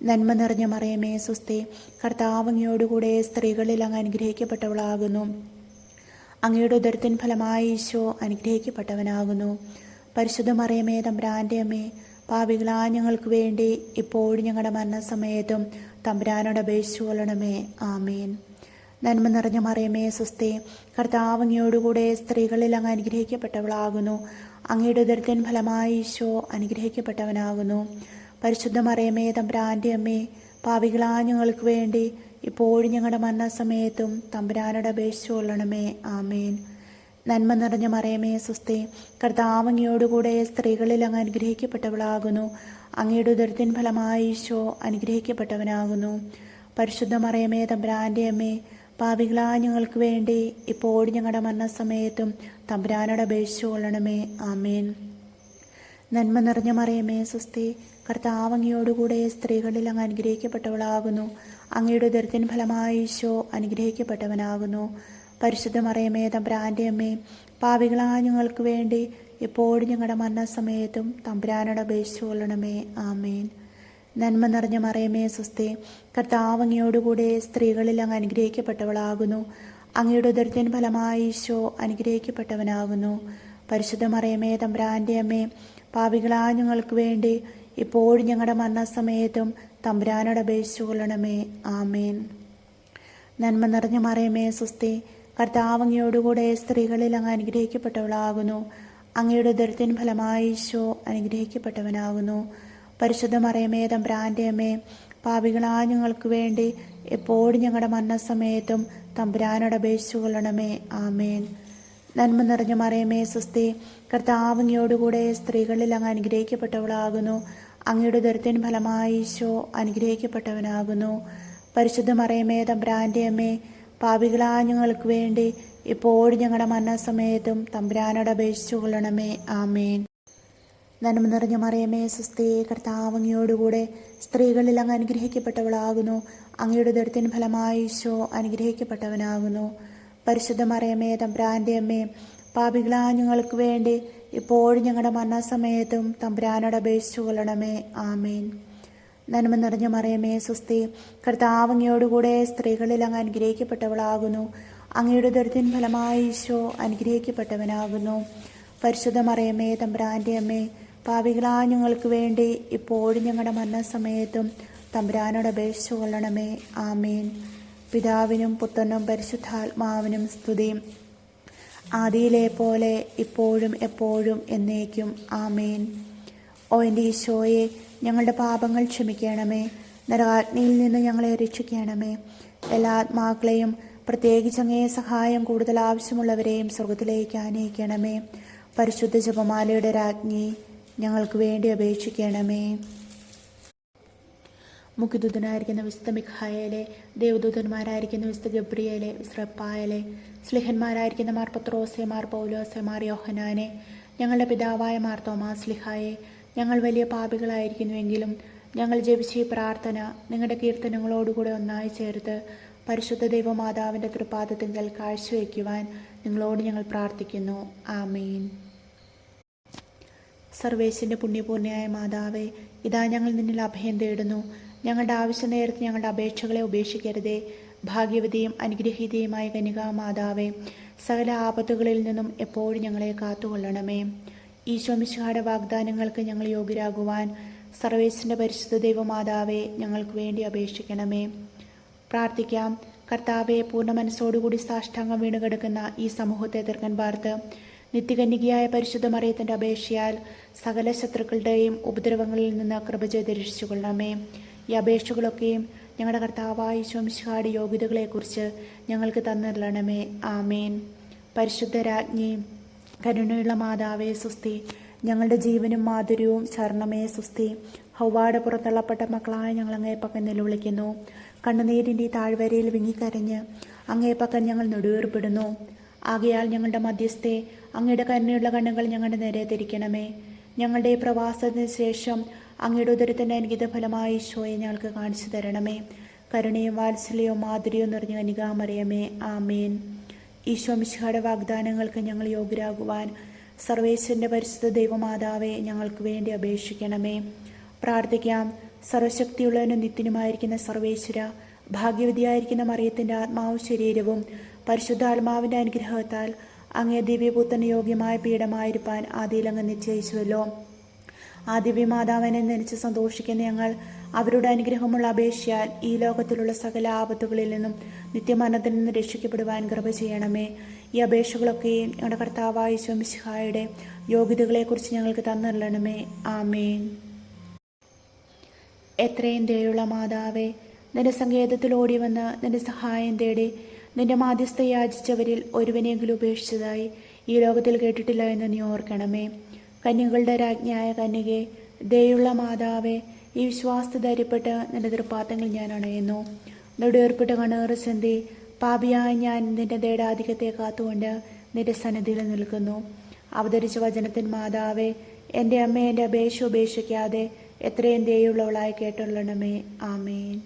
നന്മ നിറഞ്ഞ മറിയമേ, സ്വസ്തി, കർത്താവ് അങ്ങയോടുകൂടെ സ്ത്രീകളിൽ അങ്ങ് അനുഗ്രഹിക്കപ്പെട്ടവളാകുന്നു. അങ്ങയുടെ ഉദരത്തിൻ ഫലമായി ഈശോ അനുഗ്രഹിക്കപ്പെട്ടവനാകുന്നു. പരിശുദ്ധ മറിയമേ, തമ്പുരാൻ്റെ അമ്മേ, പാപികളായ ഞങ്ങൾക്ക് വേണ്ടി ഇപ്പോഴും ഞങ്ങളുടെ മരണസമയത്തും തമ്പുരാനോട് അപേക്ഷിച്ചു കൊള്ളണമേ. ആമേൻ. നന്മ നിറഞ്ഞ മറിയമേ, സ്വസ്തി, കർത്താവ് അങ്ങയോടുകൂടെ സ്ത്രീകളിൽ അങ്ങ് അനുഗ്രഹിക്കപ്പെട്ടവളാകുന്നു. അങ്ങയുടെ ഉദരത്തിൻ ഫലമായി ഈശോ അനുഗ്രഹിക്കപ്പെട്ടവനാകുന്നു. പരിശുദ്ധ മറിയമേ, തമ്പുരാൻ്റെ അമ്മേ, പാപികളായ ഞങ്ങൾക്ക് വേണ്ടി ഇപ്പോഴും ഞങ്ങളുടെ മരണസമയത്തും തമ്പുരാനോട് അപേക്ഷിച്ചു കൊള്ളണമേ. ആമേൻ. നന്മ നിറഞ്ഞ മറിയമേ, സ്വസ്തി, കർത്താവ് അങ്ങയോടുകൂടെ സ്ത്രീകളിൽ അങ്ങ് അനുഗ്രഹിക്കപ്പെട്ടവളാകുന്നു. അങ്ങയുടെ ഉദരത്തിൻ ഫലമായി ഈശോ അനുഗ്രഹിക്കപ്പെട്ടവനാകുന്നു. പരിശുദ്ധ മറിയമേ, തമ്പുരാൻ്റെ അമ്മേ, പാപികളായ ഞങ്ങൾക്ക് വേണ്ടി ഇപ്പോഴും ഞങ്ങളുടെ മരണസമയത്തും തമ്പുരാനോട് അപേക്ഷിച്ചു കൊള്ളണമേ. ആമേൻ. നന്മ നിറഞ്ഞ മറിയമേ, സ്വസ്തി, കർത്താവ് അങ്ങയോടുകൂടെ സ്ത്രീകളിൽ അങ്ങ് അനുഗ്രഹിക്കപ്പെട്ടവളാകുന്നു. അങ്ങയുടെ ഉദരത്തിൻ ഫലമായി ഈശോ അനുഗ്രഹിക്കപ്പെട്ടവനാകുന്നു. പരിശുദ്ധ മറിയമേ, തമ്പുരാൻ്റെ അമ്മേ, പാപികളായ ഞങ്ങൾക്ക് വേണ്ടി ഇപ്പോഴും ഞങ്ങളുടെ മരണസമയത്തും തമ്പുരാനോട് അപേക്ഷിച്ചു കൊള്ളണമേ. ആമേൻ. നന്മ നിറഞ്ഞ മറിയമേ, സ്വസ്തി, കർത്താവ് അങ്ങയോടുകൂടെ സ്ത്രീകളിൽ അങ്ങ് അനുഗ്രഹിക്കപ്പെട്ടവളാകുന്നു. അങ്ങയുടെ ഉദരത്തിൻ ഫലമായി ഈശോ അനുഗ്രഹിക്കപ്പെട്ടവനാകുന്നു. പരിശുദ്ധ മറിയമേ, തമ്പുരാൻ്റെ അമ്മേ, പാപികളായ ഞങ്ങൾക്ക് വേണ്ടി ഇപ്പോഴും ഞങ്ങളുടെ മരണസമയത്തും തമ്പുരാനോട് അപേക്ഷിച്ചു കൊള്ളണമേ. ആമേൻ. നന്മ നിറഞ്ഞ മറിയമേ, സ്വസ്തി, കർത്താവ് അങ്ങയോടുകൂടെ സ്ത്രീകളിൽ അങ്ങ് അനുഗ്രഹിക്കപ്പെട്ടവളാകുന്നു. അങ്ങയുടെ ഉദരത്തിൻ ഫലമായി ഈശോ അനുഗ്രഹിക്കപ്പെട്ടവനാകുന്നു. പരിശുദ്ധ മറിയമേ, തമ്പുരാൻ്റെ അമ്മേ, പാപികളായ ഞങ്ങൾക്ക് വേണ്ടി എപ്പോഴും ഞങ്ങളുടെ മരണസമയത്തും തമ്പുരാനോട് അപേക്ഷിച്ചു കൊള്ളണമേ. ആമേൻ. നന്മ നിറഞ്ഞ മറിയമേ, സ്വസ്തി, കർത്താവ് അങ്ങയോടുകൂടെ സ്ത്രീകളിൽ അങ്ങ് അനുഗ്രഹിക്കപ്പെട്ടവളാകുന്നു. അങ്ങയുടെ ഉദരത്തിൻ ഫലമായി ഈശോ അനുഗ്രഹിക്കപ്പെട്ടവനാകുന്നു. പരിശുദ്ധ മറിയമേ, തമ്പുരാൻ്റെ അമ്മേ, പാപികളായ ഞങ്ങൾക്ക് വേണ്ടി ഇപ്പോഴും ഞങ്ങളുടെ മരണസമയത്തും തമ്പുരാനോട് അപേക്ഷിച്ചു കൊള്ളണമേ. ആമേൻ. നന്മ നിറഞ്ഞ മറിയമേ, സ്വസ്തി, കർത്താവ് അങ്ങയോടുകൂടെ സ്ത്രീകളിൽ അങ്ങ് അനുഗ്രഹിക്കപ്പെട്ടവളാകുന്നു. അങ്ങയുടെ ഉദരത്തിൻ ഫലമായി ഈശോ അനുഗ്രഹിക്കപ്പെട്ടവനാകുന്നു. പരിശുദ്ധ മറിയമേ, തമ്പുരാൻ്റെ അമ്മേ, പാപികളായ ഞങ്ങൾക്ക് വേണ്ടി ഇപ്പോഴും ഞങ്ങളുടെ മരണസമയത്തും തമ്പുരാനോട് അപേക്ഷിച്ചു കൊള്ളണമേ. ആമേൻ. നന്മ നിറഞ്ഞ മറിയമേ, സ്വസ്തി, കർത്താവ് അങ്ങയോടുകൂടെ സ്ത്രീകളിൽ അങ്ങ് അനുഗ്രഹിക്കപ്പെട്ടവളാകുന്നു. അങ്ങയുടെ ഉദരത്തിൻ ഫലമായി ഈശോ അനുഗ്രഹിക്കപ്പെട്ടവനാകുന്നു. പരിശുദ്ധ മറിയമേ, തമ്പുരാൻ്റെ അമ്മേ, പാപികളായ ഞങ്ങൾക്ക് വേണ്ടി ഇപ്പോഴും ഞങ്ങളുടെ മരണസമയത്തും തമ്പുരാനോട് അപേക്ഷിച്ചു കൊള്ളണമേ. ആമേൻ. പിതാവിനും പുത്രനും പരിശുദ്ധാത്മാവിനും സ്തുതി, ആദിയിലെ പോലെ ഇപ്പോഴും എപ്പോഴും എന്നേക്കും. ആമേൻ. ഓ എൻ്റെ ഈശോയെ, ഞങ്ങളുടെ പാപങ്ങൾ ക്ഷമിക്കണമേ. നരകാഗ്നിയിൽ നിന്ന് ഞങ്ങളെ രക്ഷിക്കണമേ. എല്ലാ ആത്മാക്കളെയും, പ്രത്യേകിച്ച് അങ്ങേ സഹായം കൂടുതൽ ആവശ്യമുള്ളവരെയും സ്വർഗത്തിലേക്ക് ആനയിക്കണമേ. പരിശുദ്ധ ജപമാലയുടെ രാജ്ഞി, ഞങ്ങൾക്ക് വേണ്ടി അപേക്ഷിക്കണമേ. മുഖ്യദൂതനായിരിക്കുന്ന വിശുദ്ധ മിഖായേലെ, ദേവദൂതന്മാരായിരിക്കുന്ന വിശുദ്ധ ഗബ്രിയേലെ, വിശ്രപ്പായലെ, സ്ലിഹന്മാരായിരിക്കുന്ന മാർ പത്രോസെ, മാർ പൗലോസെ, മാർ യോഹനാനെ, ഞങ്ങളുടെ പിതാവായ മാർ തോമാസ് സ്ലിഹായെ, ഞങ്ങൾ വലിയ പാപികളായിരിക്കുന്നുവെങ്കിലും ഞങ്ങൾ ജപിച്ച ഈ പ്രാർത്ഥന നിങ്ങളുടെ കീർത്തനങ്ങളോടുകൂടെ ഒന്നായി ചേർത്ത് പരിശുദ്ധ ദൈവമാതാവിൻ്റെ തൃപാദത്തിങ്കൽ കാഴ്ചവെക്കുവാൻ നിങ്ങളോട് ഞങ്ങൾ പ്രാർത്ഥിക്കുന്നു. ആമേൻ. സർവേശ്വരൻ്റെ പുണ്യപൂർണ്ണയായ മാതാവേ, ഇതാ ഞങ്ങൾ നിന്നിൽ അഭയം തേടുന്നു. ഞങ്ങളുടെ ആവശ്യ നേരത്ത് ഞങ്ങളുടെ അപേക്ഷകളെ ഉപേക്ഷിക്കരുതേ. ഭാഗ്യവതിയും അനുഗ്രഹീതയുമായ കന്യകാമാതാവേ, സകല ആപത്തുകളിൽ നിന്നും എപ്പോഴും ഞങ്ങളെ കാത്തുകൊള്ളണമേ. ഈശോ മിശിഹായുടെ വാഗ്ദാനങ്ങൾക്ക് ഞങ്ങൾ യോഗ്യരാകുവാൻ സർവേശ്വരൻ്റെ പരിശുദ്ധ ദൈവമാതാവേ, ഞങ്ങൾക്ക് വേണ്ടി അപേക്ഷിക്കണമേ. പ്രാർത്ഥിക്കാം. കർത്താവെ, പൂർണ്ണ മനസ്സോടുകൂടി സാഷ്ടാംഗം വീണുകിടക്കുന്ന ഈ സമൂഹത്തെ തീർക്കാൻ പാർത്ത് നിത്യകന്യകയായ പരിശുദ്ധ മറിയത്തിൻ്റെ അപേക്ഷയാൽ സകല ശത്രുക്കളുടെയും ഉപദ്രവങ്ങളിൽ നിന്ന് കൃപ ചെയ്ത് രക്ഷിച്ചുകൊള്ളണമേ. ഈ അപേക്ഷകളൊക്കെയും ഞങ്ങളുടെ കർത്താവായ ഈശോ മിശിഹായുടെ യോഗ്യതകളെക്കുറിച്ച് ഞങ്ങൾക്ക് തന്നിരണമേ. ആമേൻ. പരിശുദ്ധ രാജ്ഞി, കരുണയുള്ള മാതാവേ, സുസ്തി. ഞങ്ങളുടെ ജീവനും മാധുര്യവും ശരണമേ, സുസ്തി. ഹൗവാടെ പുറത്തള്ളപ്പെട്ട മക്കളായ ഞങ്ങൾ അങ്ങേപ്പക്കം നിലവിളിക്കുന്നു. കണ്ണുനീരിൻ്റെ താഴ്വരയിൽ വിങ്ങിക്കരഞ്ഞ് അങ്ങേപ്പക്കം ഞങ്ങൾ നെടുവേർപ്പെടുന്നു. ആകയാൽ ഞങ്ങളുടെ മധ്യസ്ഥെ അങ്ങയുടെ കരുണയുള്ള കണ്ണുകൾ ഞങ്ങളുടെ നേരെ തിരിക്കണമേ. ഞങ്ങളുടെ പ്രവാസത്തിന് ശേഷം അങ്ങയുടെ ഉദരത്തിൻ്റെ അനുഗീത ഫലമായി ഈശോയെ ഞങ്ങൾക്ക് കാണിച്ചു തരണമേ. കരുണയും വാത്സല്യവും മാധുര്യവും നിറഞ്ഞ കന്യകാമറിയമേ, ആമേൻ. ഈശോ മിശിഹായുടെ വാഗ്ദാനങ്ങൾക്ക് ഞങ്ങൾ യോഗ്യരാകുവാൻ സർവേശ്വരൻ്റെ പരിശുദ്ധ ദൈവമാതാവെ ഞങ്ങൾക്ക് വേണ്ടി അപേക്ഷിക്കണമേ. പ്രാർത്ഥിക്കാം. സർവശക്തിയുള്ളവനും നിത്യനുമായിരിക്കുന്ന സർവേശ്വര, ഭാഗ്യവതിയായിരിക്കുന്ന മറിയത്തിൻ്റെ ആത്മാവും ശരീരവും പരിശുദ്ധാത്മാവിൻ്റെ അനുഗ്രഹത്താൽ അങ്ങേ ദിവ്യപുത്രന് യോഗ്യമായ പീഠമായിരിക്കാൻ ആദിയിൽ അങ്ങ് നിശ്ചയിച്ചുവല്ലോ. ആ ദിവ്യമാതാവിനെ നനച്ച് സന്തോഷിക്കുന്ന ഞങ്ങൾ അവരുടെ അനുഗ്രഹമുള്ള അപേക്ഷയാൽ ഈ ലോകത്തിലുള്ള സകല ആപത്തുകളിൽ നിന്നും നിത്യമരണത്തിൽ നിന്ന് രക്ഷിക്കപ്പെടുവാൻ കൃപ ചെയ്യണമേ. ഈ അപേക്ഷകളൊക്കെയും ഞങ്ങളുടെ കർത്താവായ ഈശോ മിശിഹായുടെ യോഗ്യതകളെക്കുറിച്ച് ഞങ്ങൾക്ക് തന്നരുളണമേ. ആമേൻ. എത്രയും ദയുള്ള മാതാവേ, നിന്റെ സങ്കേതത്തിൽ ഓടി വന്ന് നിന്റെ സഹായം തേടി നിന്റെ മാധ്യസ്ഥ യാചിച്ചവരിൽ ഒരുവനെങ്കിലും ഉപേക്ഷിച്ചതായി ഈ ലോകത്തിൽ കേട്ടിട്ടില്ല എന്ന് നീ ഓർക്കണമേ. കന്യകളുടെ രാജ്ഞിയായ കന്യകെ, ദയുള്ള മാതാവേ, ഈ വിശ്വാസത്തെ ധൈര്യപ്പെട്ട് നിന്റെ തൃപ്പാദങ്ങൾ ഞാൻ അണയുന്നു. നെടുവേർപ്പിട്ട് കണ്ണേറ് ചിന്തി പാപിയായ ഞാൻ നിന്റെ ദൈടാധിക്യത്തെ കാത്തുകൊണ്ട് നിന്റെ സന്നിധിയിൽ നിൽക്കുന്നു. അവതരിച്ച വചനത്തിൻ മാതാവേ, എൻ്റെ അമ്മ എൻ്റെ അപേക്ഷ ഉപേക്ഷിക്കാതെ എത്രയും ദയുള്ളവളായി കേട്ടുള്ളണമേ. ആമേൻ.